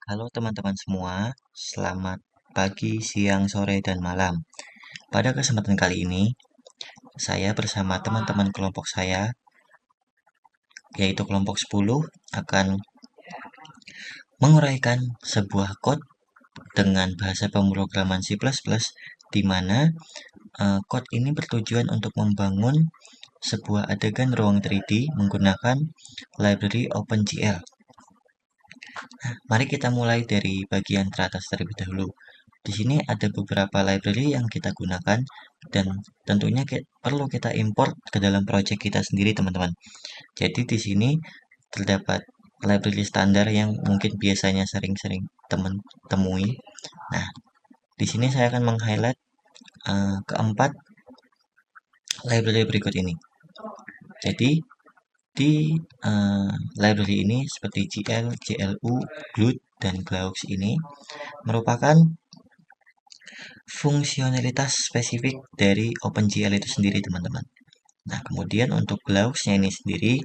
Halo teman-teman semua, selamat pagi, siang, sore, dan malam. Pada kesempatan kali ini, saya bersama teman-teman kelompok saya, yaitu kelompok 10, akan menguraikan sebuah code dengan bahasa pemrograman C++, di mana code ini bertujuan untuk membangun sebuah adegan ruang 3D menggunakan library OpenGL. Mari kita mulai dari bagian teratas terlebih dahulu. Di sini ada beberapa library yang kita gunakan dan tentunya perlu kita import ke dalam project kita sendiri, teman-teman. Jadi di sini terdapat library standar yang mungkin biasanya sering-sering teman temui. Nah, di sini saya akan meng-highlight keempat library berikut ini. Jadi di library ini seperti GL, GLU, GLUT, dan GLAUX ini merupakan fungsionalitas spesifik dari OpenGL itu sendiri, teman-teman. Nah, kemudian untuk GLAUX-nya ini sendiri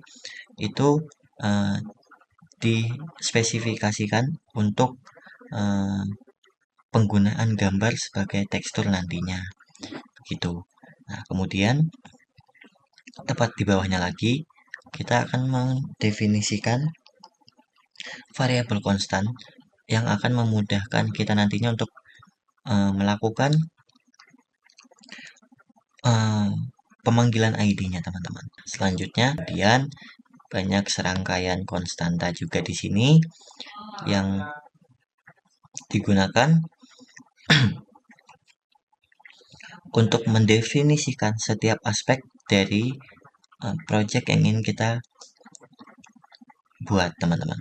itu uh, dispesifikasikan untuk uh, penggunaan gambar sebagai tekstur nantinya, gitu. Nah, kemudian tepat di bawahnya lagi kita akan mendefinisikan variabel konstan yang akan memudahkan kita nantinya untuk melakukan pemanggilan ID-nya, teman-teman. Selanjutnya, kemudian banyak serangkaian konstanta juga di sini yang digunakan untuk mendefinisikan setiap aspek dari project yang ingin kita buat, teman-teman.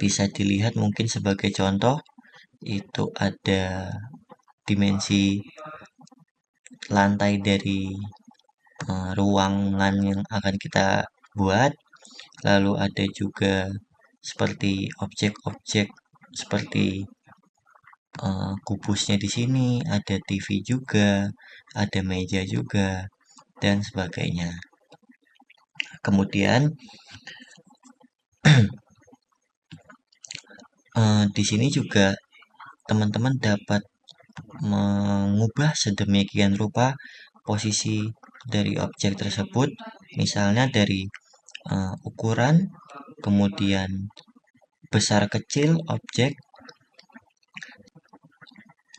Bisa dilihat mungkin sebagai contoh, itu ada dimensi lantai dari ruangan yang akan kita buat, lalu ada juga seperti objek-objek seperti kubusnya di sini, ada TV juga, ada meja juga, dan sebagainya. Kemudian di sini juga teman-teman dapat mengubah sedemikian rupa posisi dari objek tersebut, misalnya dari ukuran, kemudian besar kecil objek.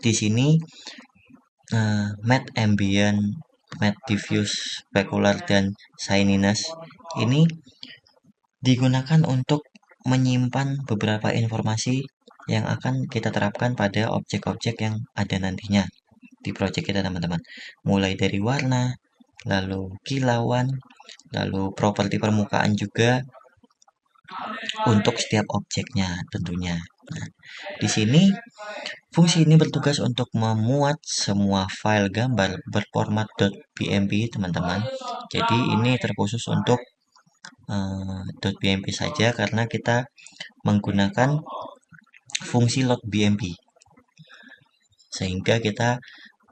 Di sini matte ambient, matte diffuse, specular, dan shininess ini digunakan untuk menyimpan beberapa informasi yang akan kita terapkan pada objek-objek yang ada nantinya di project kita, teman-teman. Mulai dari warna, lalu kilauan, lalu properti permukaan juga untuk setiap objeknya tentunya. Nah, di sini fungsi ini bertugas untuk memuat semua file gambar berformat .bmp, teman-teman. Jadi ini terkhusus untuk .bmp saja karena kita menggunakan fungsi load.bmp, sehingga kita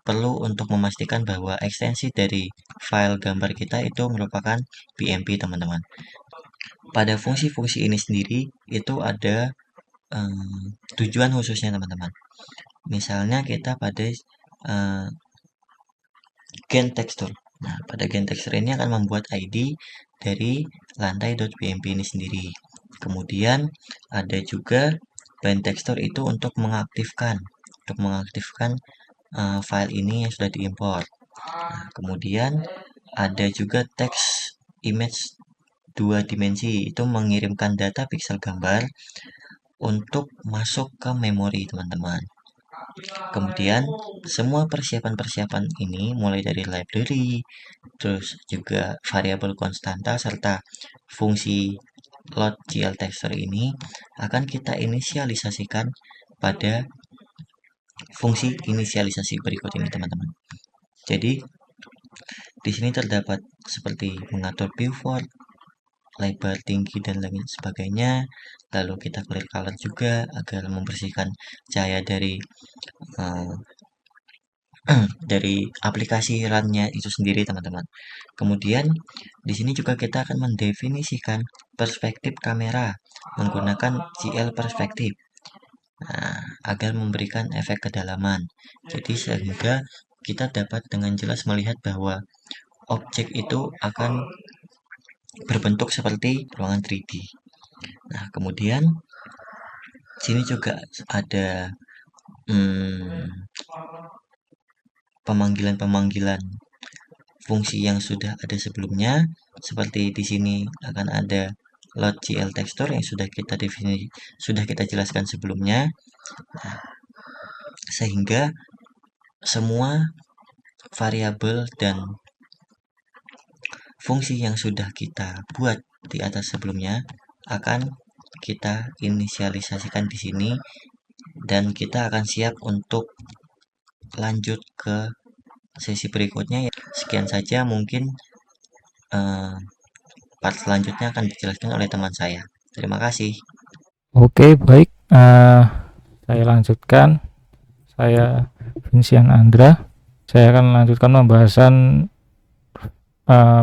perlu untuk memastikan bahwa ekstensi dari file gambar kita itu merupakan BMP, teman-teman. Pada fungsi-fungsi ini sendiri itu ada tujuan khususnya, teman-teman. Misalnya kita pada gen tekstur. Nah, pada gen tekstur ini akan membuat ID dari lantai.bmp ini sendiri. Kemudian ada juga bahan tekstur itu untuk mengaktifkan file ini yang sudah diimpor. Nah, kemudian ada juga teks image 2 dimensi, itu mengirimkan data pixel gambar untuk masuk ke memori, teman-teman. Kemudian semua persiapan-persiapan ini mulai dari library, terus juga variabel konstanta serta fungsi load GL texture ini akan kita inisialisasikan pada fungsi inisialisasi berikut ini, teman-teman. Jadi di sini terdapat seperti mengatur pivot, lebar, tinggi, dan lain sebagainya. Lalu kita clear color juga agar membersihkan cahaya dari dari aplikasi RAN-nya itu sendiri, teman-teman. Kemudian di sini juga kita akan mendefinisikan perspektif kamera menggunakan GL perspektif. Nah, agar memberikan efek kedalaman. Jadi sehingga kita dapat dengan jelas melihat bahwa objek itu akan berbentuk seperti ruangan 3D. Nah, kemudian sini juga ada pemanggilan-pemanggilan fungsi yang sudah ada sebelumnya. Seperti di sini akan ada load GL texture yang sudah kita jelaskan sebelumnya. Nah, sehingga semua variabel dan fungsi yang sudah kita buat di atas sebelumnya akan kita inisialisasikan di sini, dan kita akan siap untuk lanjut ke sesi berikutnya. Sekian saja, mungkin part selanjutnya akan dijelaskan oleh teman saya. Terima kasih. Oke, baik. Saya lanjutkan. Saya Vincian Andra. Saya akan melanjutkan pembahasan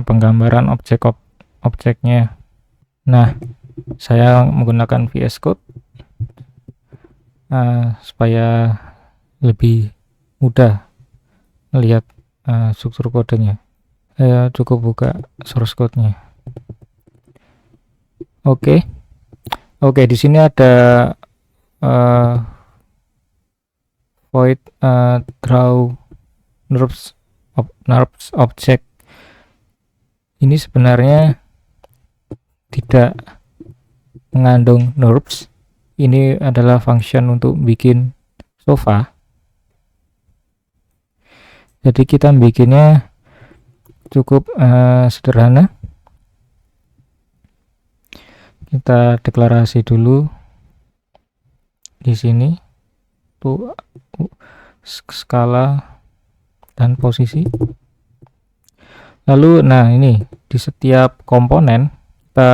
penggambaran objeknya. Nah, saya menggunakan VS Code supaya lebih mudah melihat struktur kodenya. Saya cukup buka source code-nya. Oke, di sini ada void draw NURBS object. Ini sebenarnya tidak mengandung NURBS. Ini adalah function untuk bikin sofa. Jadi kita bikinnya cukup sederhana. Kita deklarasi dulu di sini tuh skala dan posisi. Lalu nah ini di setiap komponen kita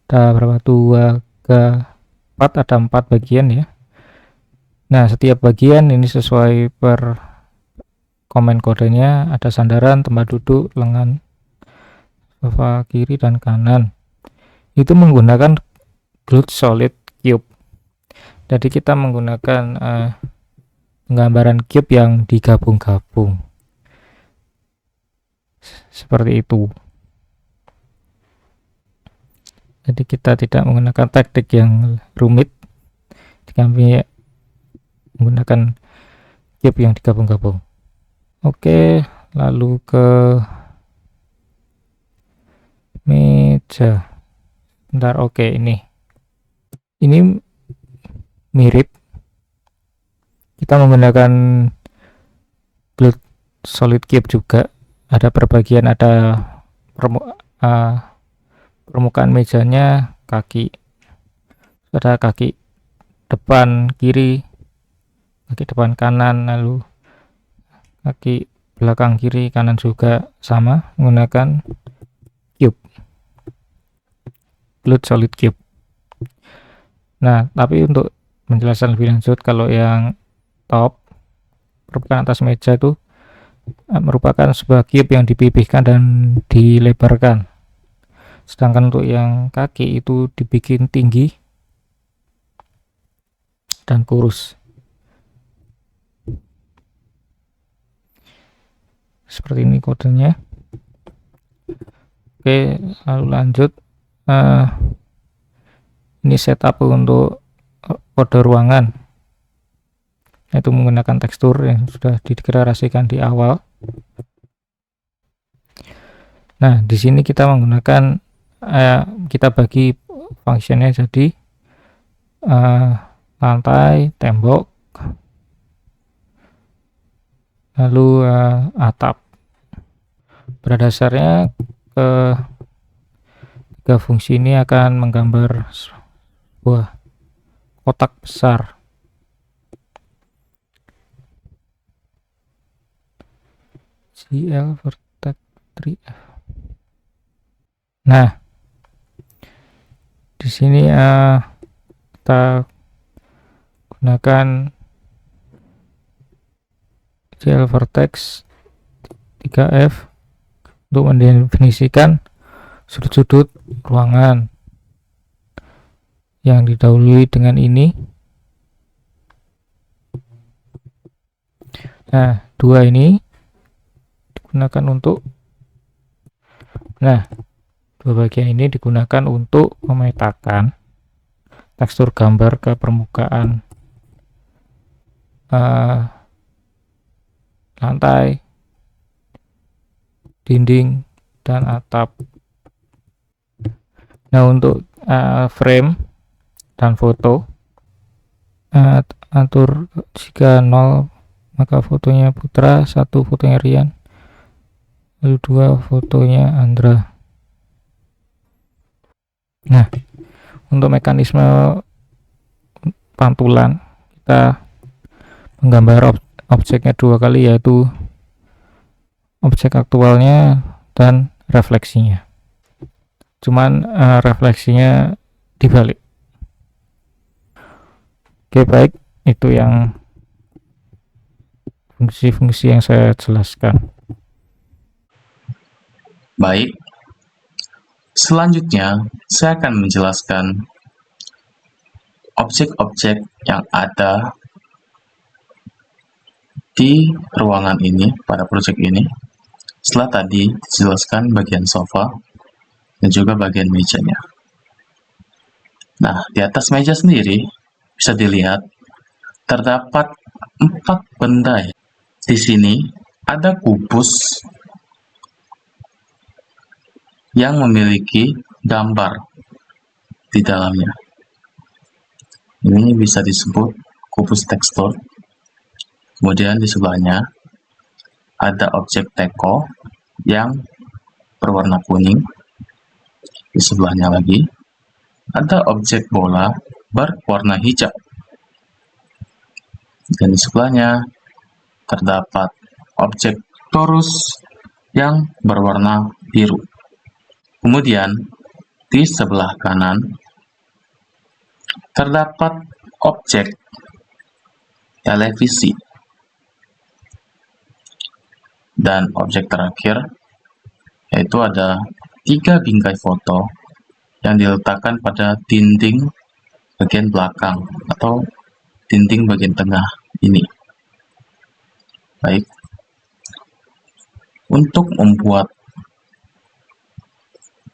ada berapa, 2, 3, 4, ada 4 bagian ya. Nah, setiap bagian ini sesuai per komen kodenya, ada sandaran, tempat duduk, lengan, sofa kiri dan kanan. Itu menggunakan glued solid cube. Jadi kita menggunakan penggambaran cube yang digabung-gabung. Seperti itu. Jadi kita tidak menggunakan teknik yang rumit. Kami menggunakan cube yang digabung-gabung. Oke, lalu ke meja. Bentar, oke, ini mirip. Kita menggunakan glued solid cube juga. Ada perbagian, ada permukaan mejanya kaki. Ada kaki depan kiri, kaki depan kanan, lalu kaki belakang kiri kanan juga sama menggunakan cube, glued solid cube. Nah, tapi untuk menjelaskan lebih lanjut, kalau yang top permukaan atas meja itu merupakan sebuah cube yang dipipihkan dan dilebarkan, sedangkan untuk yang kaki itu dibikin tinggi dan kurus. Seperti ini kodenya. Oke, lalu lanjut. Ini setup untuk kode ruangan, yaitu menggunakan tekstur yang sudah dideklarasikan di awal. Nah, di sini kita menggunakan kita bagi fungsinya jadi lantai, tembok, lalu atap. Pada dasarnya tiga fungsi ini akan menggambar sebuah kotak besar. GL vertex 3F. Nah, di sini kita gunakan GL vertex 3F untuk mendefinisikan sudut-sudut ruangan yang didahului dengan ini. Nah, dua ini digunakan untuk dua bagian ini digunakan untuk memetakan tekstur gambar ke permukaan lantai, dinding, dan atap. Nah, untuk frame dan foto, atur jika 0 maka fotonya Putra, 1 fotonya Rian, lalu 2 fotonya Andra. Nah, untuk mekanisme pantulan kita menggambar objeknya dua kali, yaitu objek aktualnya dan refleksinya. Cuman refleksinya dibalik. Oke, baik, itu yang fungsi-fungsi yang saya jelaskan. Baik, selanjutnya saya akan menjelaskan objek-objek yang ada di ruangan ini pada proyek ini. Setelah tadi dijelaskan bagian sofa dan juga bagian mejanya. Nah, di atas meja sendiri bisa dilihat terdapat 4 benda. Di sini ada kubus yang memiliki gambar di dalamnya. Ini bisa disebut kubus tekstur. Kemudian di sebelahnya ada objek teko yang berwarna kuning. Di sebelahnya lagi ada objek bola berwarna hijau. Dan di sebelahnya terdapat objek torus yang berwarna biru. Kemudian di sebelah kanan terdapat objek televisi. Dan objek terakhir yaitu ada 3 bingkai foto yang diletakkan pada dinding bagian belakang atau dinding bagian tengah ini. Baik, untuk membuat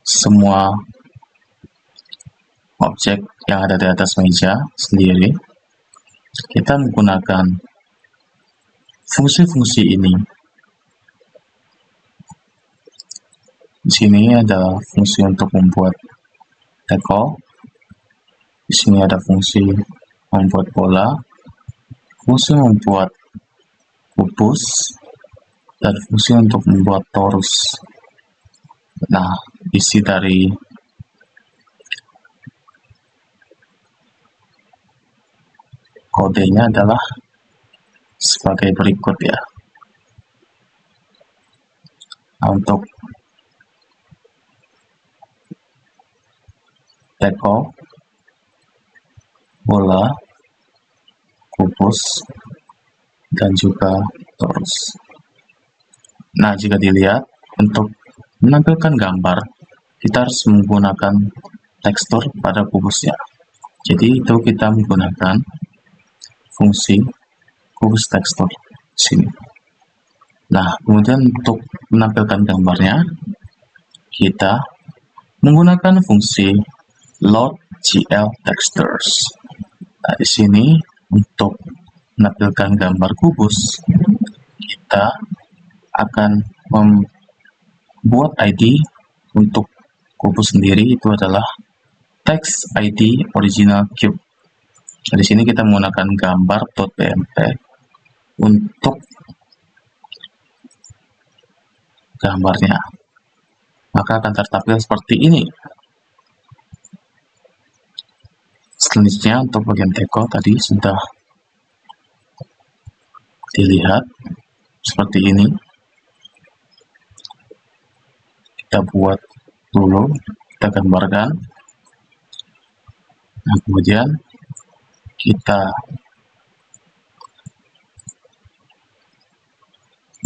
semua objek yang ada di atas meja sendiri, kita menggunakan fungsi-fungsi ini. Di sini ada fungsi untuk membuat teko. Di sini ada fungsi membuat bola, fungsi membuat kubus, dan fungsi untuk membuat torus. Nah, isi dari kodenya adalah sebagai berikut ya. Nah, untuk teko, bola, kubus, dan juga torus. Nah, jika dilihat untuk menampilkan gambar, kita harus menggunakan tekstur pada kubusnya. Jadi itu kita menggunakan fungsi kubus tekstur di sini. Nah, kemudian untuk menampilkan gambarnya, kita menggunakan fungsi load GL textures. Nah, di sini untuk menampilkan gambar kubus, kita akan membuat ID untuk kubus sendiri, itu adalah text ID original cube. Nah, di sini kita menggunakan gambar.bmp untuk gambarnya, maka akan tertampil seperti ini. Selanjutnya untuk bagian teko tadi sudah dilihat seperti ini. Kita buat dulu, kita gambarkan. Nah, kemudian kita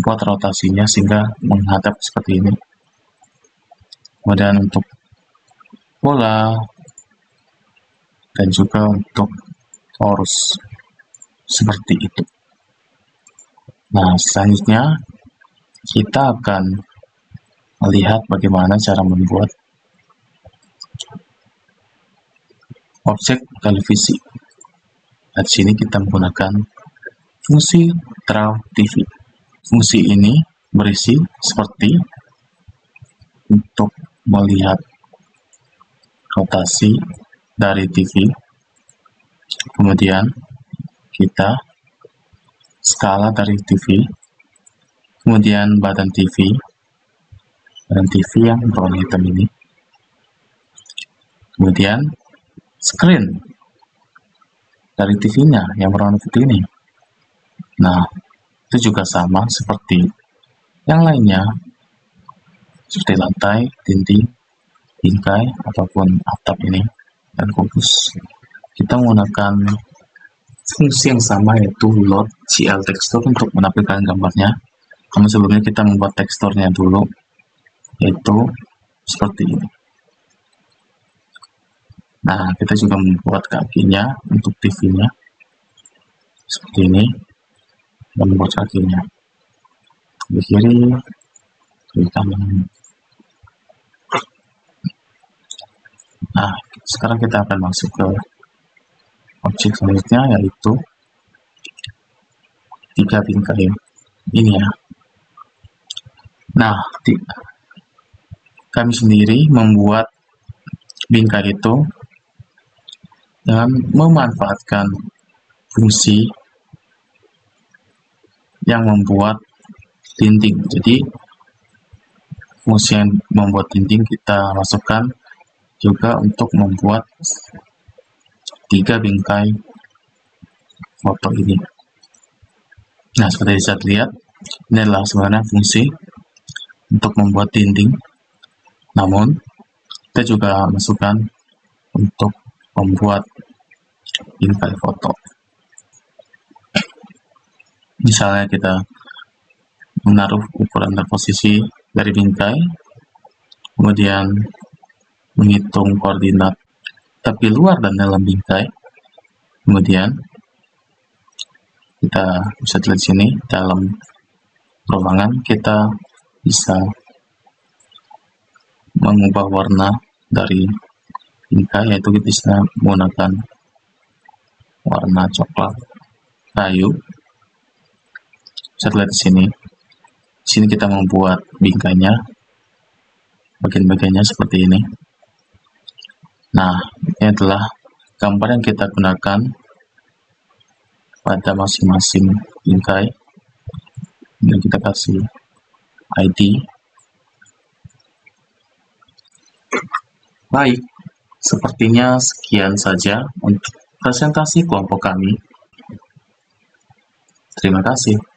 membuat rotasinya sehingga menghadap seperti ini. Kemudian untuk bola dan juga untuk torus seperti itu. Nah, selanjutnya kita akan melihat bagaimana cara membuat objek televisi. Nah, di sini kita menggunakan fungsi Draw TV. Fungsi ini berisi seperti untuk melihat rotasi dari TV, kemudian kita skala dari TV, kemudian badan TV yang berwarna hitam ini, kemudian screen dari TV-nya yang berwarna putih ini. Nah, itu juga sama seperti yang lainnya, seperti lantai, dinding, bingkai, ataupun atap ini, dan kubus. Kita menggunakan fungsi yang sama, yaitu load CL texture untuk menampilkan gambarnya. Namun sebelumnya kita membuat teksturnya dulu, yaitu seperti ini. Nah, kita juga membuat kakinya untuk TV-nya seperti ini, dan membuat kakinya di kiri, di kanan. Nah, sekarang kita akan masuk ke objek selanjutnya, yaitu 3 bingkai ini ya. Nah, kami sendiri membuat bingkai itu dengan memanfaatkan fungsi yang membuat dinding. Jadi fungsi yang membuat dinding kita masukkan juga untuk membuat 3 bingkai foto ini. Nah, seperti bisa dilihat, ini adalah sebenarnya fungsi untuk membuat dinding, namun kita juga masukkan untuk membuat bingkai foto. Misalnya kita menaruh ukuran dan posisi dari bingkai, kemudian menghitung koordinat tapi luar dan dalam bingkai, kemudian kita bisa lihat sini dalam ruangan kita bisa mengubah warna dari bingkai, yaitu kita bisa menggunakan warna coklat kayu. Bisa lihat di sini. Di sini kita membuat bingkainya, bagian-bagiannya seperti ini. Nah, ini adalah gambar yang kita gunakan pada masing-masing bingkai. Dan kita kasih ID. Baik, sepertinya sekian saja untuk presentasi kelompok kami. Terima kasih.